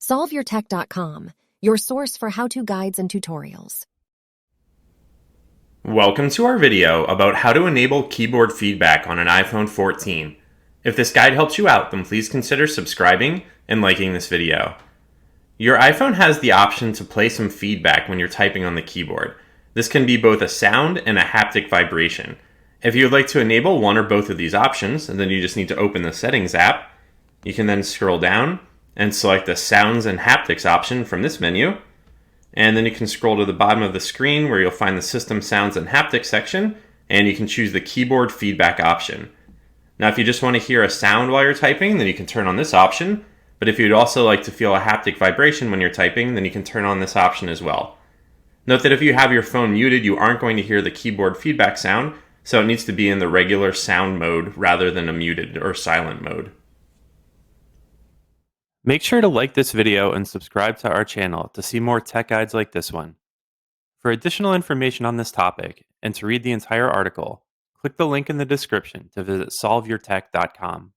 SolveYourTech.com, your source for how-to guides and tutorials. Welcome to our video about how to enable keyboard feedback on an iPhone 14. If this guide helps you out, then please consider subscribing and liking this video. Your iPhone has the option to play some feedback when you're typing on the keyboard. This can be both a sound and a haptic vibration. If you would like to enable one or both of these options, then you just need to open the Settings app. You can then scroll down and select the Sounds and Haptics option from this menu. And then you can scroll to the bottom of the screen where you'll find the System Sounds and Haptics section, and you can choose the Keyboard Feedback option. Now, if you just want to hear a sound while you're typing, then you can turn on this option. But if you'd also like to feel a haptic vibration when you're typing, then you can turn on this option as well. Note that if you have your phone muted, you aren't going to hear the keyboard feedback sound, so it needs to be in the regular sound mode rather than a muted or silent mode. Make sure to like this video and subscribe to our channel to see more tech guides like this one. For additional information on this topic and to read the entire article, click the link in the description to visit solveyourtech.com.